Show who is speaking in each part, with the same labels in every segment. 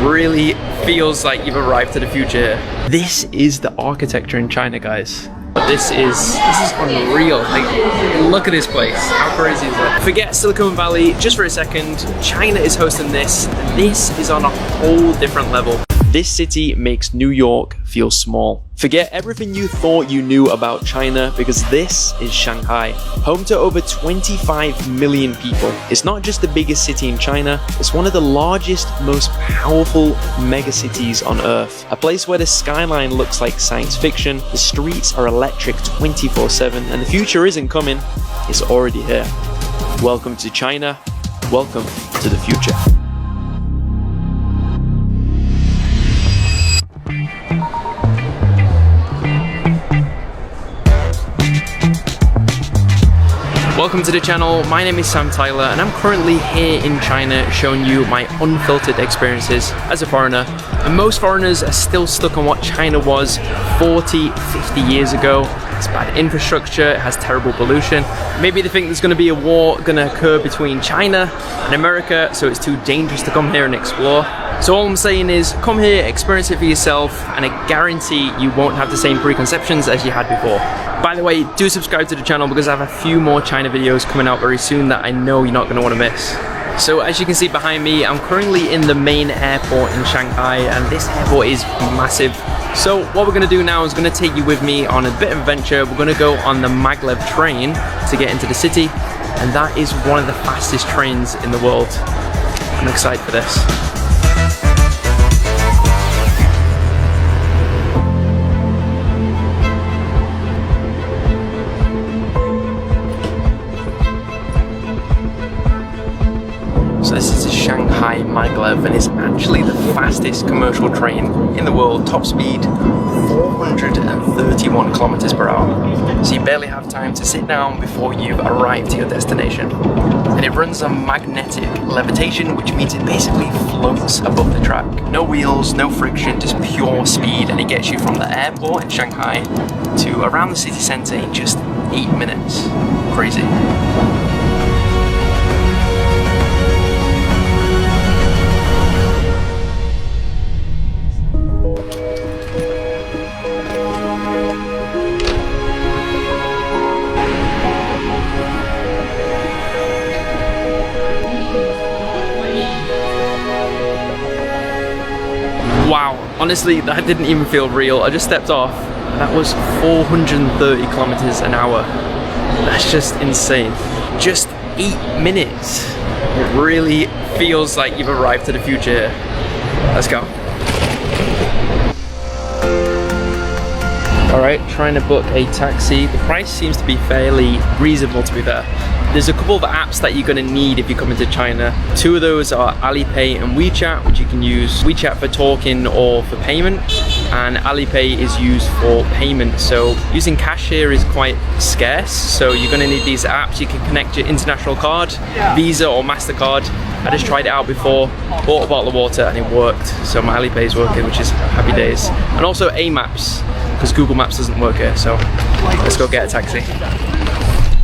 Speaker 1: really feels like you've arrived to the future here. This is the architecture in China, guys. This is unreal. Like, look at this place. How crazy is it? Forget Silicon Valley just for a second. China is hosting this. This is on a whole different level. This city makes New York feel small. Forget everything you thought you knew about China, because this is Shanghai, home to over 25 million people. It's not just the biggest city in China, it's one of the largest, most powerful megacities on Earth. A place where the skyline looks like science fiction, the streets are electric 24/7, and the future isn't coming, it's already here. Welcome to China, welcome to the future. Welcome to the channel, my name is Sam Tyler and I'm currently here in China showing you my unfiltered experiences as a foreigner. And most foreigners are still stuck on what China was 40, 50 years ago. It's bad infrastructure, it has terrible pollution. Maybe they think there's going to be a war going to occur between China and America, so it's too dangerous to come here and explore. So all I'm saying is come here, experience it for yourself, and I guarantee you won't have the same preconceptions as you had before. By the way, do subscribe to the channel because I have a few more China videos coming out very soon that I know you're not going to want to miss. So as you can see behind me, I'm currently in the main airport in Shanghai, and this airport is massive. So what we're going to do now is going to take you with me on a bit of adventure. We're going to go on the maglev train to get into the city, and that is one of the fastest trains in the world. I'm excited for this. So this is the Shanghai maglev, and it's actually the fastest commercial train in the world. Top speed 431 kilometers per hour. So you barely have time to sit down before you've arrived to your destination. And it runs on magnetic levitation, which means it basically floats above the track. No wheels, no friction, just pure speed, and it gets you from the airport in Shanghai to around the city center in just 8 minutes. Crazy. Wow, honestly, that didn't even feel real. I just stepped off, and that was 430 kilometers an hour. That's just insane. Just 8 minutes. It really feels like you've arrived to the future here. Let's go. Alright, trying to book a taxi. The price seems to be fairly reasonable, to be fair. There's a couple of apps that you're going to need if you come into China. Two of those are Alipay and WeChat, which you can use WeChat for talking or for payment, and Alipay is used for payment. So using cash here is quite scarce, so you're going to need these apps. You can connect your international card, Visa or MasterCard. I just tried it out before, bought a bottle of water, and it worked. So my Alipay is working, which is happy days. And also A-Maps, because Google Maps doesn't work here, so let's go get a taxi.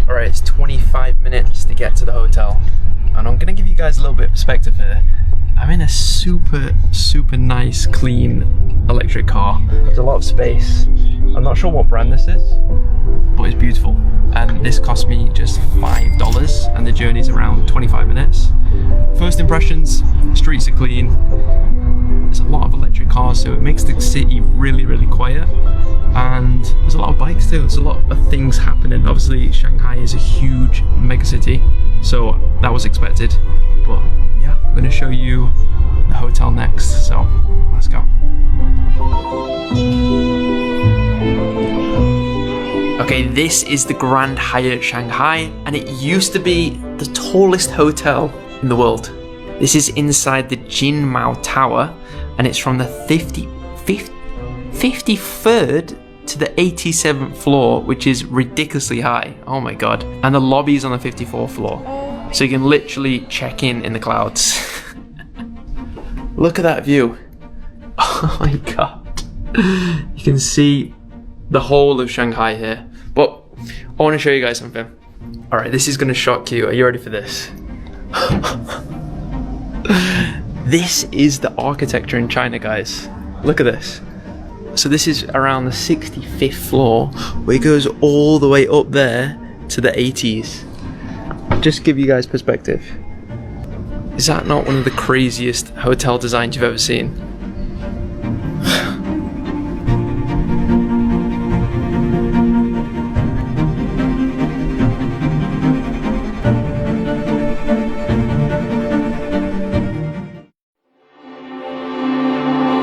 Speaker 1: Alright, it's 25 minutes to get to the hotel, and I'm gonna give you guys a little bit of perspective here. I'm in a super nice, clean electric car. There's a lot of space. I'm not sure what brand this is, but it's beautiful. And this cost me just $5, and the journey's around 25 minutes. First impressions, streets are clean. There's a lot of electric cars, so it makes the city really quiet. And there's a lot of bikes too. There's a lot of things happening. Obviously, Shanghai is a huge megacity, so that was expected. But yeah, I'm gonna show you the hotel next. So let's go. Okay, this is the Grand Hyatt Shanghai, and it used to be the tallest hotel in the world. This is inside the Jinmao Tower, and it's from the 53rd to the 87th floor, which is ridiculously high. Oh my god. And the lobby is on the 54th floor, so you can literally check in the clouds. Look at that view. Oh my god. You can see the whole of Shanghai here. But I want to show you guys something. Alright, this is going to shock you. Are you ready for this? This is the architecture in China, guys. Look at this. So this is around the 65th floor, where it goes all the way up there to the 80s. Just give you guys perspective. Is that not one of the craziest hotel designs you've ever seen?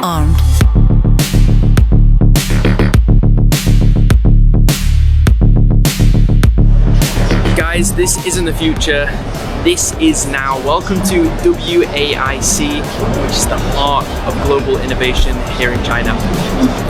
Speaker 2: Armed.
Speaker 1: Guys, this isn't the future. This is now. Welcome to WAIC, which is the heart of global innovation here in China.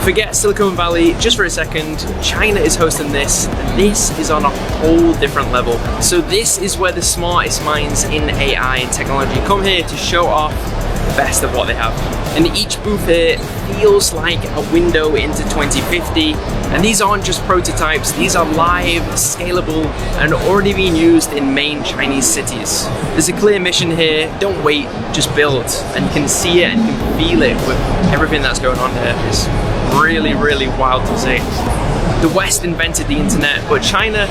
Speaker 1: Forget Silicon Valley just for a second. China is hosting this, and this is on a whole different level. So this is where the smartest minds in AI and technology come here to show off the best of what they have. And each booth here feels like a window into 2050. And these aren't just prototypes, these are live, scalable, and already being used in main Chinese cities. There's a clear mission here. Don't wait, just build. And you can see it and you can feel it with everything that's going on here. It's really, really wild to see. The West invented the internet, but China,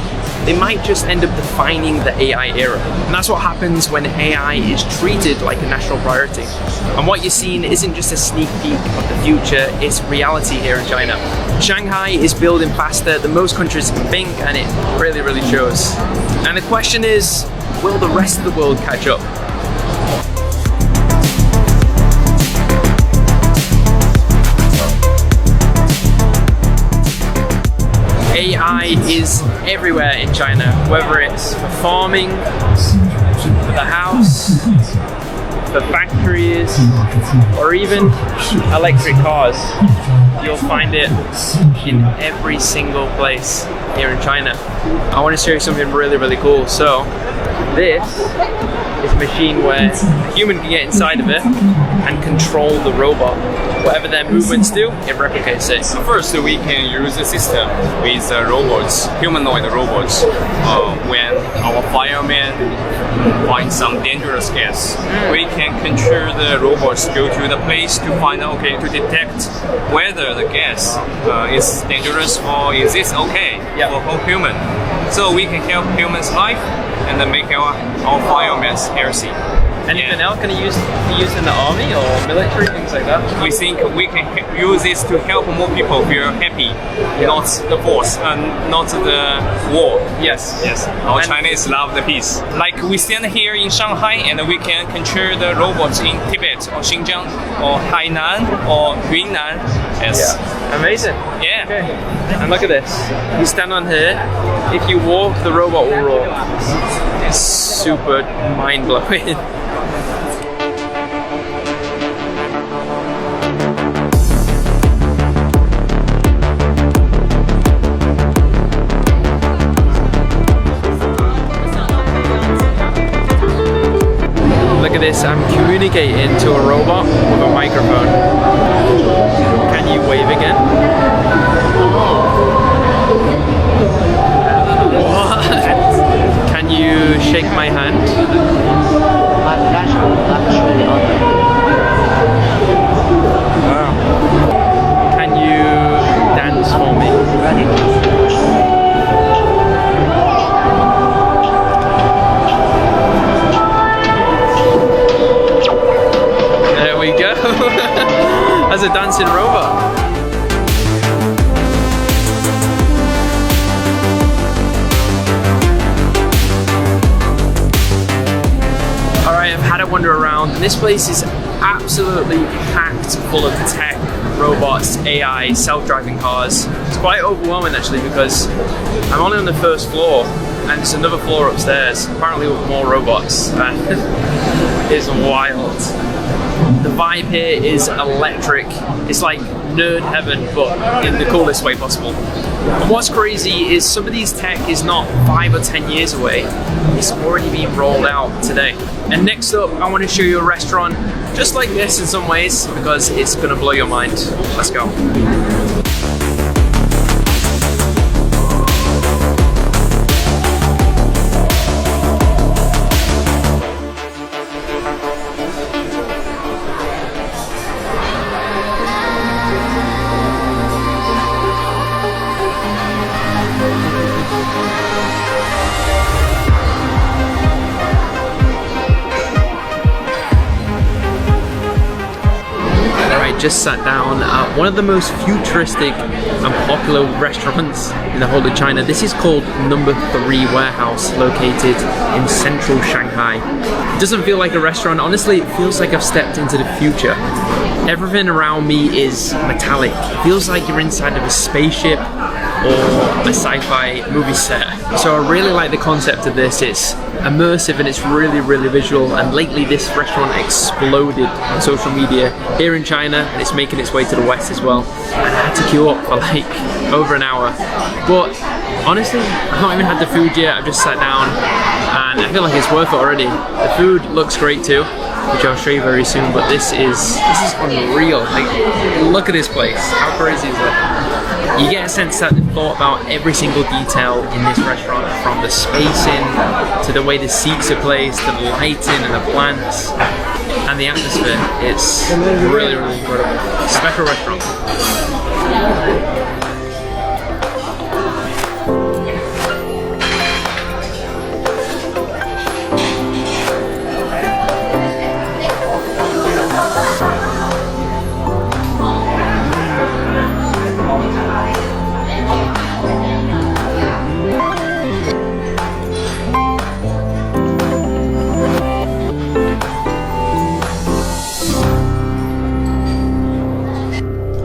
Speaker 1: they might just end up defining the AI era. And that's what happens when AI is treated like a national priority. And what you're seeing isn't just a sneak peek of the future, it's reality here in China. Shanghai is building faster than most countries can think, and it really, really shows. And the question is, will the rest of the world catch up? AI is everywhere in China, whether it's for farming, for the house, for factories, or even electric cars. You'll find it in every single place here in China. I want to show you something really, really cool. So this is a machine where a human can get inside of it and control the robot. Whatever their movements do, it replicates it.
Speaker 3: First, we can use the system with robots, humanoid robots. When our firemen find some dangerous gas, we can control the robots go to the place to find out, to detect whether the gas is dangerous or is this okay for human. So we can help humans' life and then make our firemen healthy.
Speaker 1: Anything else can you use in the army or military, things like that?
Speaker 3: We think we can use this to help more people feel happy, not the force, not the war.
Speaker 1: Yes.
Speaker 3: Our Chinese love the peace. Like we stand here in Shanghai and we can control the robots in Tibet or Xinjiang or Hainan or Yunnan. Yes.
Speaker 1: Yeah. Amazing.
Speaker 3: Yeah.
Speaker 1: Okay. And look at this. You stand on here. If you walk, the robot will roll. It's super mind-blowing. Look at this, I'm communicating to a robot with a microphone. Can you wave again? What? Can you shake my hand? Wow. Can you dance for me? There we go. That's a dancing robot. Alright, I've had a wander around, and this place is absolutely packed full of tech, robots, AI, self-driving cars. It's quite overwhelming actually, because I'm only on the first floor and there's another floor upstairs, apparently with more robots, and it's wild. The vibe here is electric. It's like nerd heaven, but in the coolest way possible. And what's crazy is some of these tech is not 5 or 10 years away. It's already being rolled out today. And next up, I want to show you a restaurant just like this in some ways, because it's gonna blow your mind. Let's go. just sat down at one of the most futuristic and popular restaurants in the whole of China. This is called Number 3 Warehouse, located in central Shanghai. It doesn't feel like a restaurant. Honestly, it feels like I've stepped into the future. Everything around me is metallic. It feels like you're inside of a spaceship or a sci-fi movie set. So I really like the concept of this. It's immersive and it's really, really visual. And lately this restaurant exploded on social media here in China, and it's making its way to the West as well. And I had to queue up for like over an hour. But honestly, I've not even had the food yet. I've just sat down and I feel like it's worth it already. The food looks great too, which I'll show you very soon, but this is unreal. Like, look at this place. How crazy is it? You get a sense that they've thought about every single detail in this restaurant, from the spacing to the way the seats are placed, to the lighting and the plants and the atmosphere. It's really, really incredible. Special restaurant.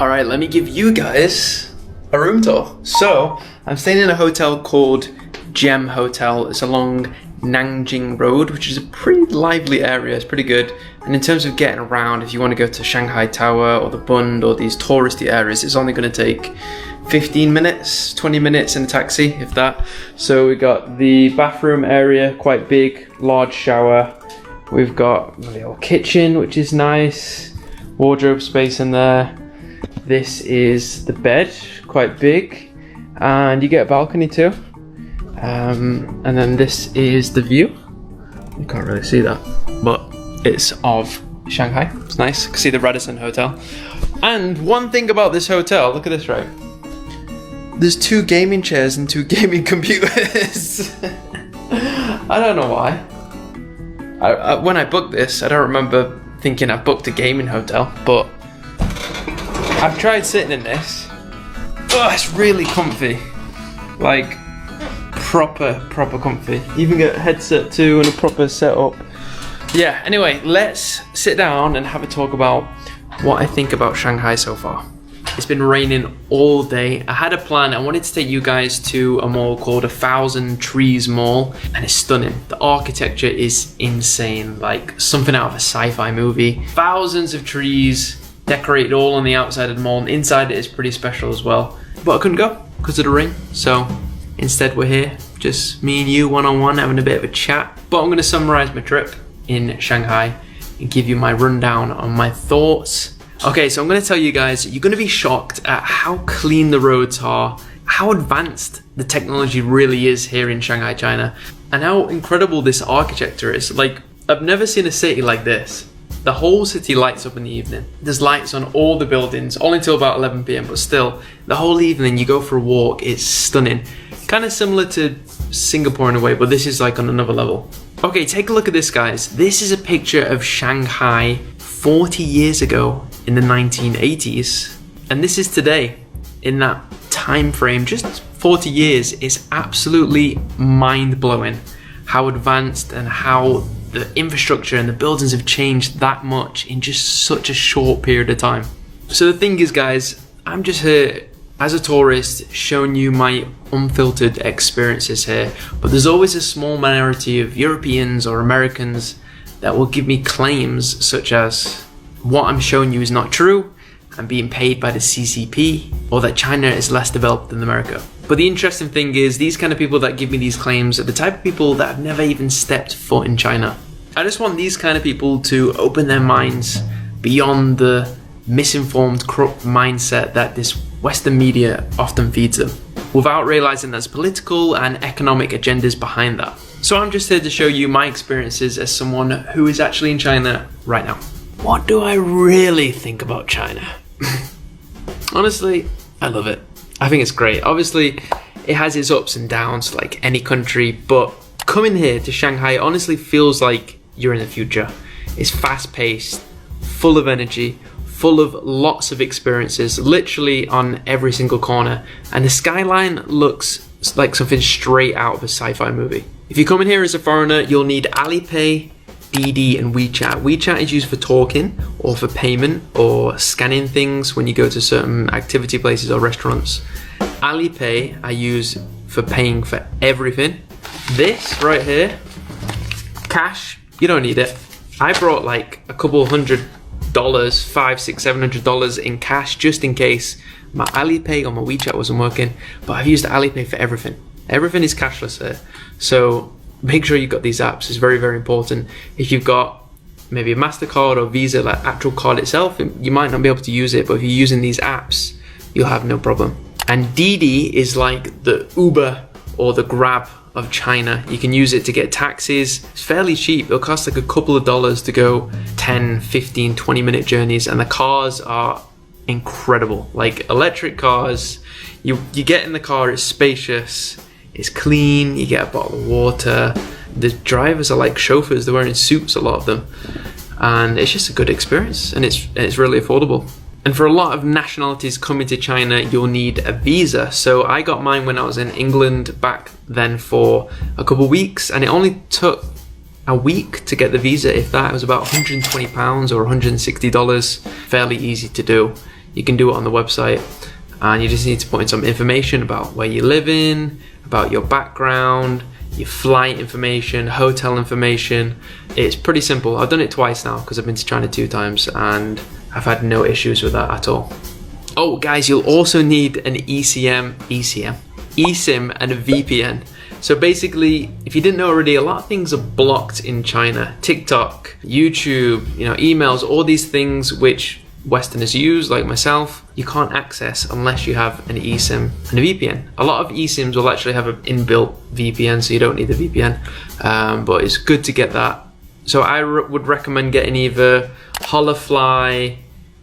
Speaker 1: Alright, let me give you guys a room tour. So, I'm staying in a hotel called Gem Hotel. It's along Nanjing Road, which is a pretty lively area. It's pretty good. And in terms of getting around, if you want to go to Shanghai Tower or the Bund or these touristy areas, it's only going to take 15 minutes, 20 minutes in a taxi, if that. So we got the bathroom area, quite big, large shower. We've got a little kitchen, which is nice. Wardrobe space in there. This is the bed, quite big, and you get a balcony too. And then this is the view. You can't really see that, but it's of Shanghai. It's nice. You can see the Radisson Hotel. And one thing about this hotel, look at this, right? There's 2 gaming chairs and 2 gaming computers. I don't know why. When I booked this, I don't remember thinking I booked a gaming hotel, but I've tried sitting in this. Oh, it's really comfy. Like, proper comfy. You even get a headset too and a proper setup. Yeah, anyway, let's sit down and have a talk about what I think about Shanghai so far. It's been raining all day. I had a plan. I wanted to take you guys to a mall called 1,000 Trees Mall, and it's stunning. The architecture is insane, like something out of a sci-fi movie. Thousands of trees, decorated all on the outside of the mall, and inside it is pretty special as well. But I couldn't go because of the rain, so instead we're here, just me and you one-on-one having a bit of a chat. But I'm going to summarize my trip in Shanghai and give you my rundown on my thoughts. Okay, so I'm going to tell you guys, you're going to be shocked at how clean the roads are, how advanced the technology really is here in Shanghai, China, and how incredible this architecture is. Like, I've never seen a city like this. The whole city lights up in the evening. There's lights on all the buildings, all until about 11 PM, but still, the whole evening you go for a walk, it's stunning. Kind of similar to Singapore in a way, but this is like on another level. Okay, take a look at this, guys. This is a picture of Shanghai 40 years ago in the 1980s. And this is today, in that time frame, just 40 years. Is absolutely mind-blowing how advanced and how the infrastructure and the buildings have changed that much in just such a short period of time. So the thing is, guys, I'm just here as a tourist showing you my unfiltered experiences here, but there's always a small minority of Europeans or Americans that will give me claims such as what I'm showing you is not true, I'm being paid by the CCP, or that China is less developed than America. But the interesting thing is, these kind of people that give me these claims are the type of people that have never even stepped foot in China. I just want these kind of people to open their minds beyond the misinformed, corrupt mindset that this Western media often feeds them, without realizing there's political and economic agendas behind that. So I'm just here to show you my experiences as someone who is actually in China right now. What do I really think about China? Honestly, I love it. I think it's great. Obviously, it has its ups and downs like any country, but coming here to Shanghai honestly feels like you're in the future. It's fast-paced, full of energy, full of lots of experiences, literally on every single corner. And the skyline looks like something straight out of a sci-fi movie. If you come in here as a foreigner, you'll need Alipay, Didi and WeChat. WeChat is used for talking or for payment or scanning things when you go to certain activity places or restaurants. Alipay I use for paying for everything. This right here, cash, you don't need it. I brought like a couple $100, $500, $600, $700 in cash just in case my Alipay or my WeChat wasn't working, but I've used Alipay for everything. Everything is cashless here. So make sure you've got these apps. It's very, very important. If you've got maybe a MasterCard or Visa, like actual card itself, you might not be able to use it, but if you're using these apps, you'll have no problem. And Didi is like the Uber or the Grab of China. You can use it to get taxis. It's fairly cheap. It'll cost like a couple of dollars to go 10, 15, 20-minute journeys, and the cars are incredible. Like electric cars, you get in the car, it's spacious, it's clean, you get a bottle of water. The drivers are like chauffeurs, they're wearing suits, a lot of them, and it's just a good experience, and it's really affordable. And for a lot of nationalities coming to China, you'll need a visa. So I got mine when I was in England back then for a couple of weeks, and it only took a week to get the visa, if that. It was about £120 or $160, fairly easy to do. You can do it on the website, and you just need to put in some information about where you live in, about your background, your flight information, hotel information. It's pretty simple. I've done it twice now because I've been to China 2 times and I've had no issues with that at all. Oh guys, you'll also need an eSIM and a VPN. So basically, if you didn't know already, a lot of things are blocked in China. TikTok, YouTube, emails, all these things which Westerners use, like myself, you can't access unless you have an eSIM and a VPN. A lot of eSIMs will actually have an inbuilt VPN, so you don't need the VPN, but it's good to get that. So I would recommend getting either Holafly,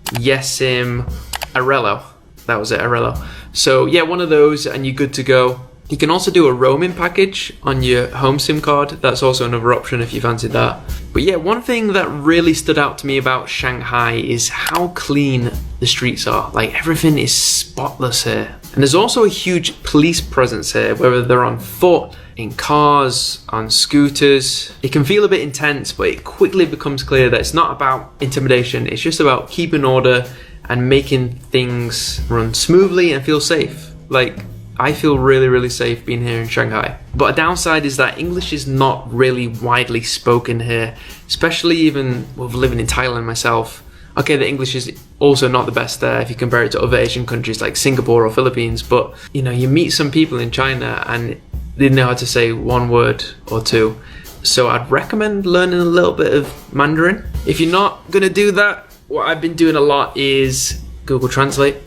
Speaker 1: YesSIM, Arello. That was it, Arello. So yeah, one of those and you're good to go. You can also do a roaming package on your home SIM card. That's also another option if you fancied that. But yeah, one thing that really stood out to me about Shanghai is how clean the streets are. Like everything is spotless here. And there's also a huge police presence here, whether they're on foot, in cars, on scooters. It can feel a bit intense, but it quickly becomes clear that it's not about intimidation. It's just about keeping order and making things run smoothly and feel safe. Like, I feel really, really safe being here in Shanghai. But a downside is that English is not really widely spoken here, especially even with living in Thailand myself. Okay, the English is also not the best there if you compare it to other Asian countries like Singapore or Philippines, but you meet some people in China and they know how to say one word or two. So I'd recommend learning a little bit of Mandarin. If you're not gonna do that, what I've been doing a lot is Google Translate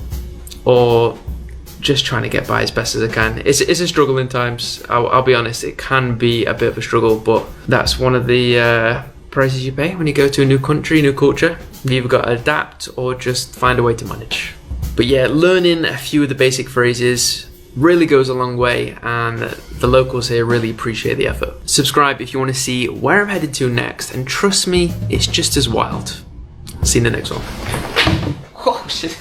Speaker 1: or just trying to get by as best as I can. It's a struggle in times. I'll be honest, it can be a bit of a struggle, but that's one of the prices you pay when you go to a new country, new culture. You've either got to adapt or just find a way to manage. But yeah, learning a few of the basic phrases really goes a long way, and the locals here really appreciate the effort. Subscribe if you want to see where I'm headed to next, and trust me, it's just as wild. See you in the next one. Oh shit.